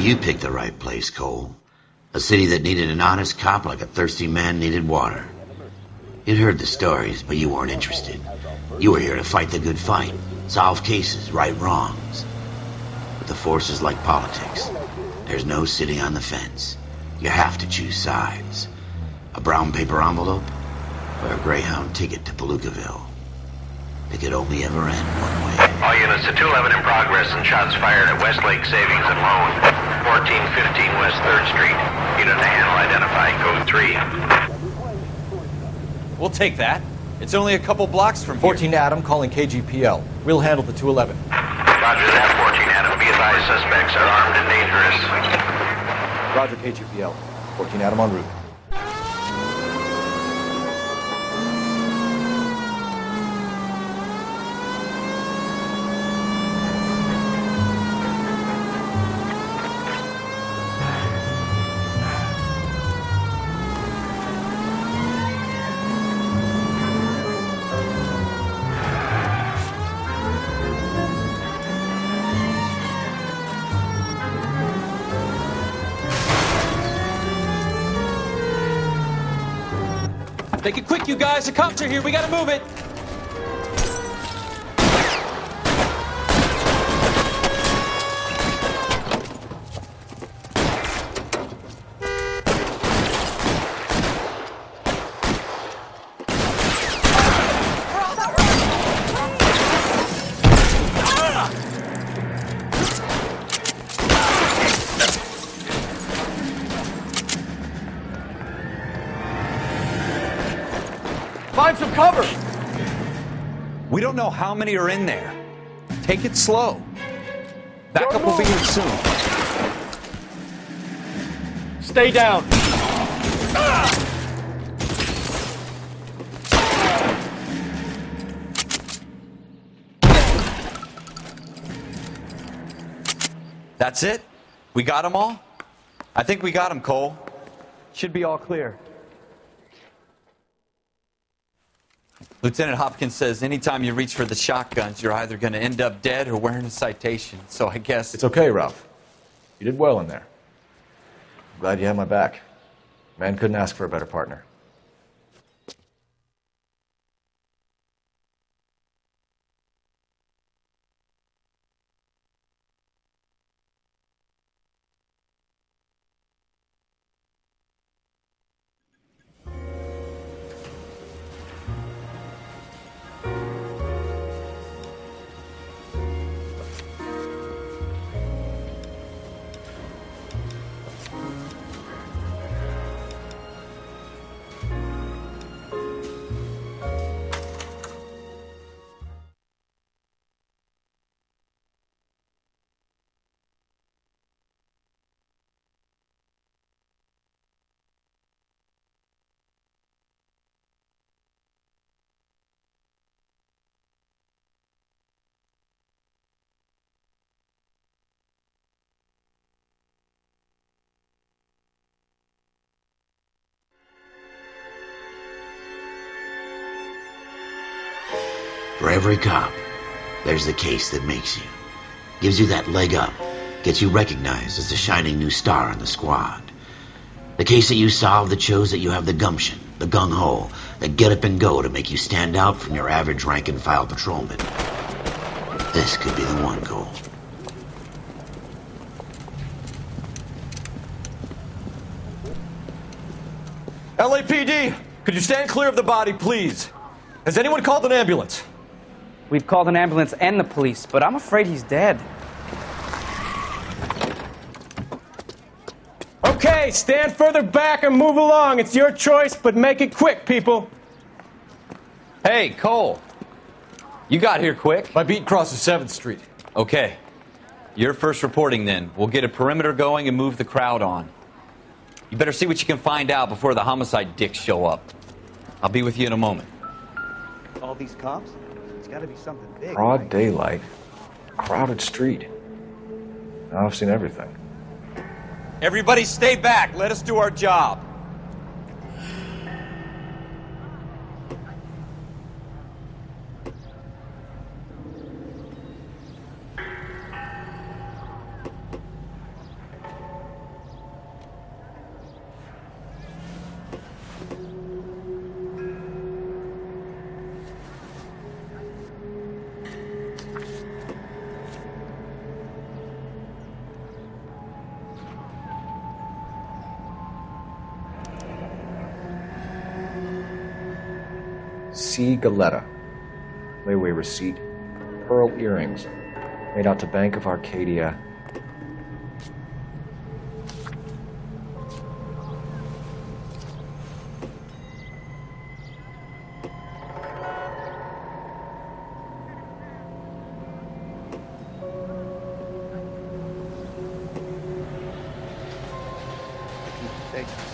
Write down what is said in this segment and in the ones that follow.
you picked the right place, Cole. A city that needed an honest cop like a thirsty man needed water. You'd heard the stories, but you weren't interested. You were here to fight the good fight, solve cases, right wrongs. But the force is like politics. There's no sitting on the fence. You have to choose sides. A brown paper envelope or a Greyhound ticket to Palookaville. It could only ever end one way. All units to 211 in progress and shots fired at Westlake Savings and Loan, 1415 West 3rd Street. Unit to handle identified, code 3. We'll take that. It's only a couple blocks from here. 14 Adam calling KGPL. We'll handle the 211. Roger that, 14 Adam. Be advised, suspects are armed and dangerous. Roger KGPL. 14 Adam en route. Make it quick, you guys. The cops are here. We gotta move it. Find some cover! We don't know how many are in there. Take it slow. Backup will be here soon. Stay down! That's it? We got them all? I think we got them, Cole. Should be all clear. Lieutenant Hopkins says anytime you reach for the shotguns, you're either going to end up dead or wearing a citation. So I guess... It's okay, Ralph. You did well in there. I'm glad you had my back. Man couldn't ask for a better partner. For every cop, there's the case that makes you. Gives you that leg up. Gets you recognized as the shining new star in the squad. The case that you solve that shows that you have the gumption, the gung-ho, the get up and go to make you stand out from your average rank-and-file patrolman. This could be the one, Cole. LAPD, could you stand clear of the body, please? Has anyone called an ambulance? We've called an ambulance and the police, but I'm afraid he's dead. Okay, stand further back and move along. It's your choice, but make it quick, people. Hey, Cole. You got here quick. My beat crosses 7th Street. Okay. You're first reporting then. We'll get a perimeter going and move the crowd on. You better see what you can find out before the homicide dicks show up. I'll be with you in a moment. All these cops? It's got to be something big. Broad daylight. Crowded street. Now I've seen everything. Everybody stay back. Let us do our job. C. Galetta. Layaway receipt. Pearl earrings. Made out to Bank of Arcadia.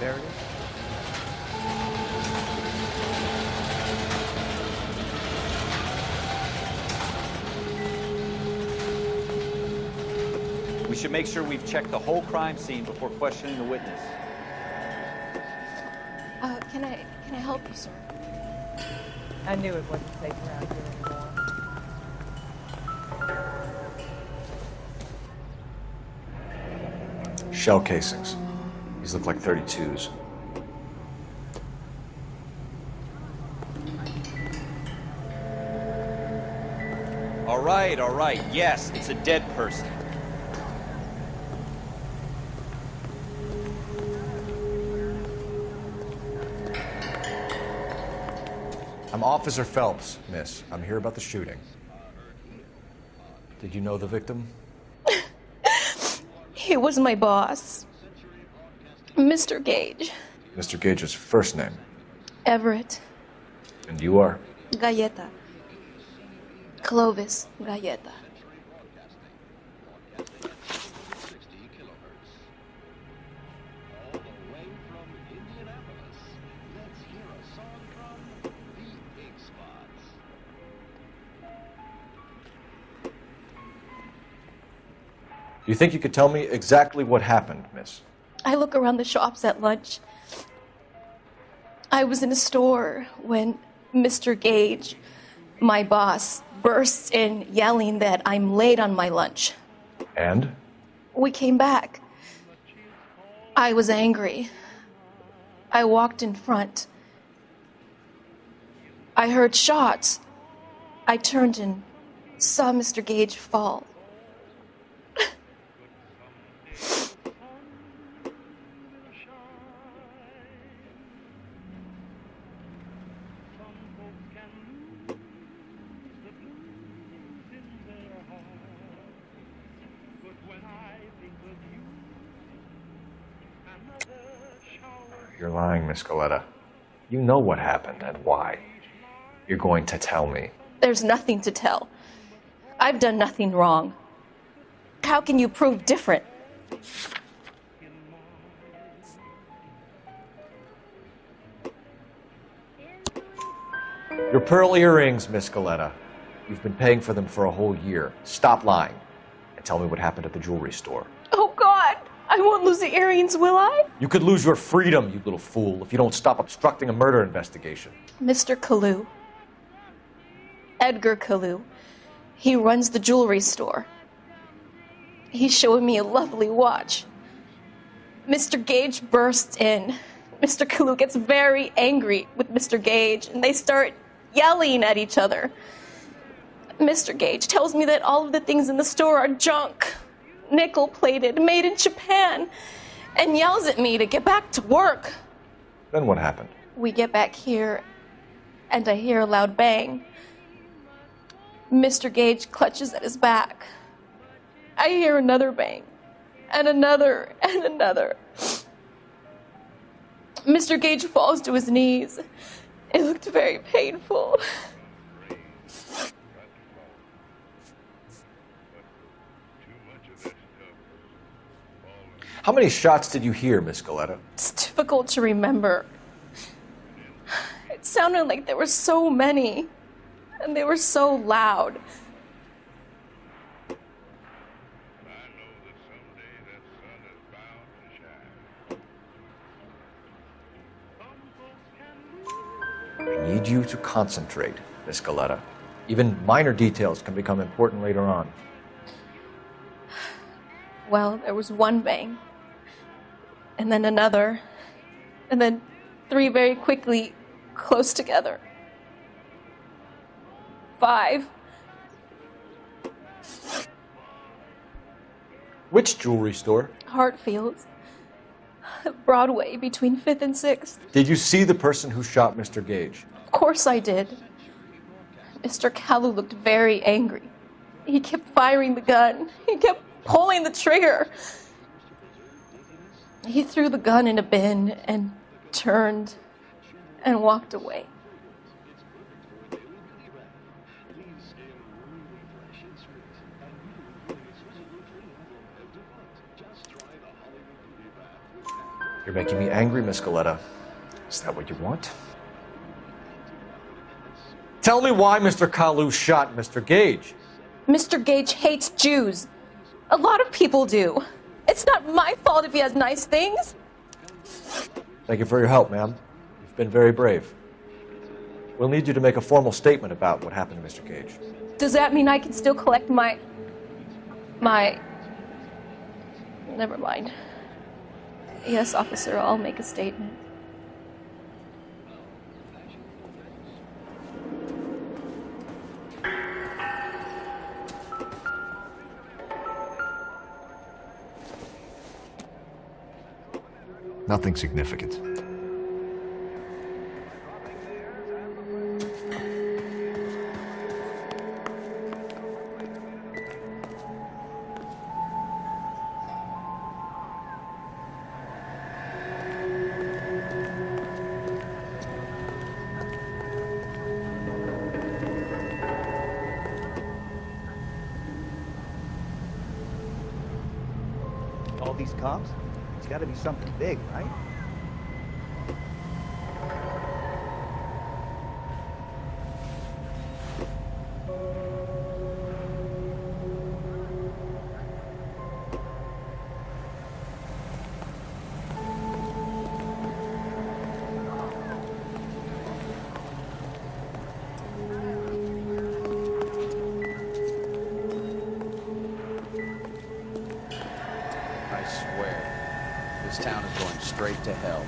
There it is. We should make sure we've checked the whole crime scene before questioning the witness. Can I help you, sir? I knew it wasn't safe around here anymore. Shell casings. These look like 32s. All right. Yes, it's a dead person. I'm Officer Phelps, miss. I'm here about the shooting. Did you know the victim? He was my boss, Mr. Gage. Mr. Gage's first name. Everett. And you are? Galleta. Clovis Galleta. Do you think you could tell me exactly what happened, miss? I look around the shops at lunch. I was in a store when Mr. Gage, my boss, bursts in yelling that I'm late on my lunch. And? We came back. I was angry. I walked in front. I heard shots. I turned and saw Mr. Gage fall. You're lying, Miss Galetta. You know what happened and why. You're going to tell me. There's nothing to tell. I've done nothing wrong. How can you prove different? Your pearl earrings, Miss Galetta. You've been paying for them for a whole year. Stop lying and tell me what happened at the jewelry store. Oh, God! I won't lose the earrings, will I? You could lose your freedom, you little fool, if you don't stop obstructing a murder investigation. Mr. Kalu. Edgar Kalu. He runs the jewelry store. He's showing me a lovely watch. Mr. Gage bursts in. Mr. Kalu gets very angry with Mr. Gage, and they start yelling at each other. Mr. Gage tells me that all of the things in the store are junk, nickel-plated, made in Japan, and yells at me to get back to work. Then what happened? We get back here, and I hear a loud bang. Mr. Gage clutches at his back. I hear another bang, and another, and another. Mr. Gage falls to his knees. It looked very painful. How many shots did you hear, Miss Galetta? It's difficult to remember. It sounded like there were so many, and they were so loud. I need you to concentrate, Miss Galetta. Even minor details can become important later on. Well, there was one bang, and then another, and then three very quickly, close together. 5. Which jewelry store? Hartfield's. Broadway, between 5th and 6th. Did you see the person who shot Mr. Gage? Of course I did. Mr. Kalu looked very angry. He kept firing the gun. He kept pulling the trigger. He threw the gun in a bin and turned and walked away. You're making me angry, Miss Galetta. Is that what you want? Tell me why Mr. Kalu shot Mr. Gage. Mr. Gage hates Jews. A lot of people do. It's not my fault if he has nice things. Thank you for your help, ma'am. You've been very brave. We'll need you to make a formal statement about what happened to Mr. Gage. Does that mean I can still collect my... Never mind. Yes, officer, I'll make a statement. Nothing significant. All these cops? It's got to be something big, right? I swear, this town is going straight to hell.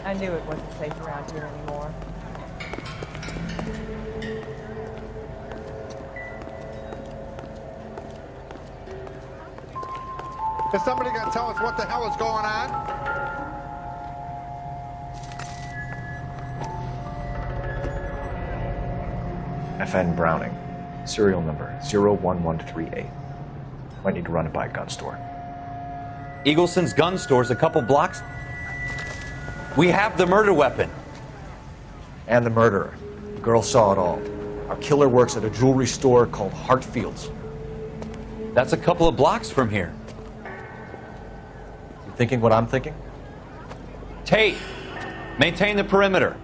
I knew it wasn't safe around here anymore. Is somebody going to tell us what the hell is going on? FN Browning, serial number 01138. Might need to run it by a gun store. Eagleson's gun store's a couple blocks. We have the murder weapon. And the murderer. The girl saw it all. Our killer works at a jewelry store called Hartfield's. That's a couple of blocks from here. You thinking what I'm thinking? Tate, maintain the perimeter.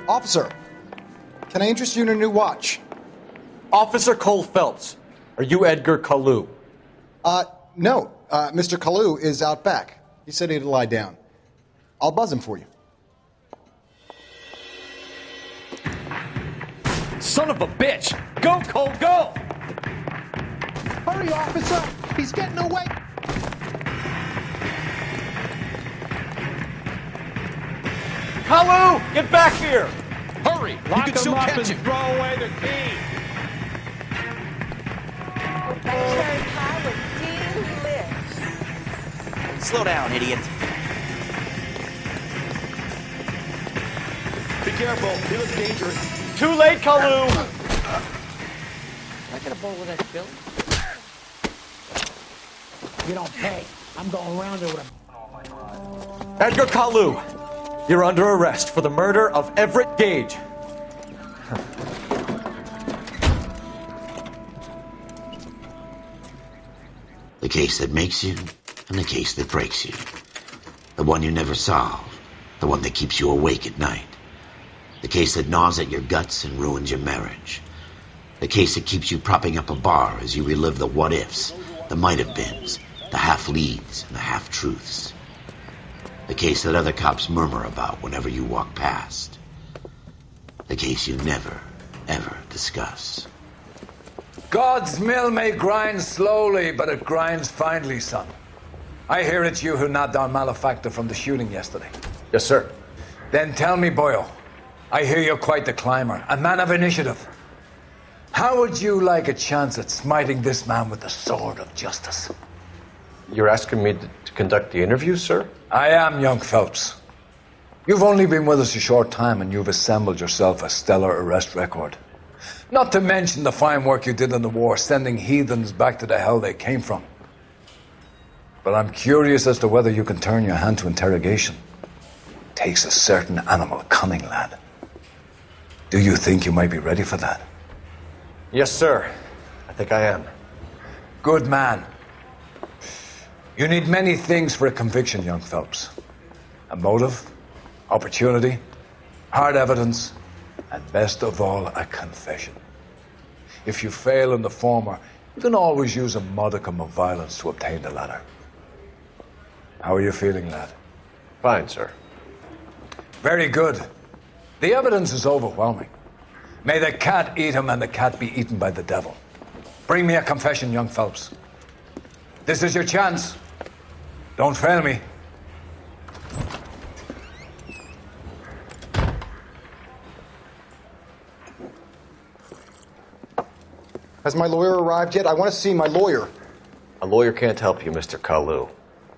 Officer, can I interest you in a new watch? Officer Cole Phelps, are you Edgar Kalu? No. Mr. Kalu is out back. He said he'd lie down. I'll buzz him for you. Son of a bitch! Go, Cole, go! Hurry, officer! He's getting away! Kalu, get back here! Hurry! Lock you can him still up catch and him. throw away the key. Cherry pie with delish. Slow down, idiot. Be careful, he looks dangerous. Too late, Kalu! Can I get a bowl of that Philly? You don't pay. I'm going around there with a... Edgar Kalu, you're under arrest for the murder of Everett Gage. The case that makes you, and the case that breaks you. The one you never solve, the one that keeps you awake at night. The case that gnaws at your guts and ruins your marriage. The case that keeps you propping up a bar as you relive the what-ifs, the might-have-beens, the half-leads and the half-truths. The case that other cops murmur about whenever you walk past. The case you never, ever discuss. God's mill may grind slowly, but it grinds finely, son. I hear it's you who knocked down Malefactor from the shooting yesterday. Yes, sir. Then tell me, Boyle, I hear you're quite the climber, a man of initiative. How would you like a chance at smiting this man with the sword of justice? You're asking me to conduct the interview, sir? I am, young Phelps. You've only been with us a short time and you've assembled yourself a stellar arrest record. Not to mention the fine work you did in the war, sending heathens back to the hell they came from. But I'm curious as to whether you can turn your hand to interrogation. Takes a certain animal cunning, lad. Do you think you might be ready for that? Yes, sir. I think I am. Good man. You need many things for a conviction, young Phelps. A motive, opportunity, hard evidence, and best of all, a confession. If you fail in the former, you can always use a modicum of violence to obtain the latter. How are you feeling, lad? Fine, sir. Very good. The evidence is overwhelming. May the cat eat him and the cat be eaten by the devil. Bring me a confession, young Phelps. This is your chance. Don't fail me. Has my lawyer arrived yet? I want to see my lawyer. A lawyer can't help you, Mr. Kalu.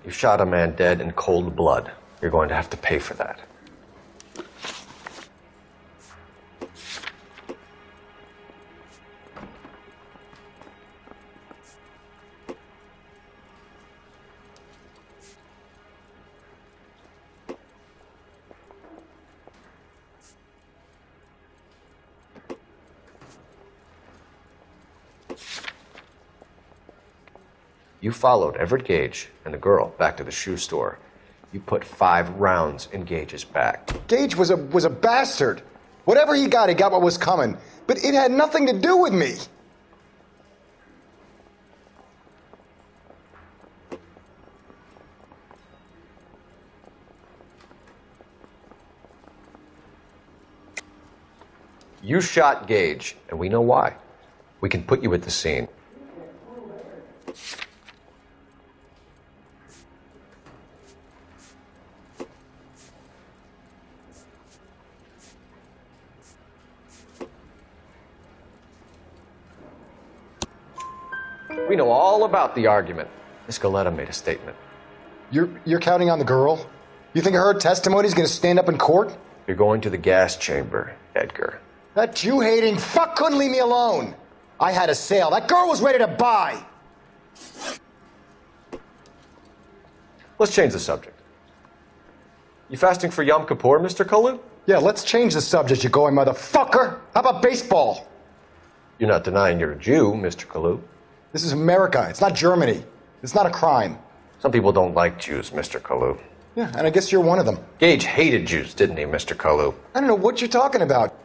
You shot a man dead in cold blood. You're going to have to pay for that. You followed Everett Gage and the girl back to the shoe store. You put 5 rounds in Gage's back. Gage was a bastard. Whatever he got what was coming. But it had nothing to do with me. You shot Gage, and we know why. We can put you at the scene. We know all about the argument. Miss Galetta made a statement. You're counting on the girl? You think her testimony is going to stand up in court? You're going to the gas chamber, Edgar. That Jew-hating fuck couldn't leave me alone. I had a sale. That girl was ready to buy. Let's change the subject. You fasting for Yom Kippur, Mr. Kalu? Yeah, let's change the subject, you going motherfucker. How about baseball? You're not denying you're a Jew, Mr. Kalu. This is America. It's not Germany. It's not a crime. Some people don't like Jews, Mr. Kalu. Yeah, and I guess you're one of them. Gage hated Jews, didn't he, Mr. Kalu? I don't know what you're talking about.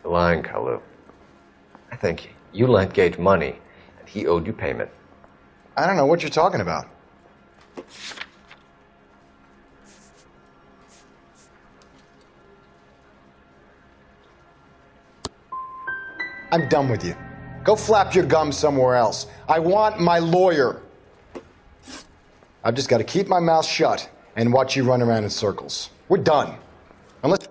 You're lying, Kalu. I think you lent Gage money, and he owed you payment. I don't know what you're talking about. I'm done with you. Go flap your gums somewhere else. I want my lawyer. I've just got to keep my mouth shut and watch you run around in circles. We're done. Unless...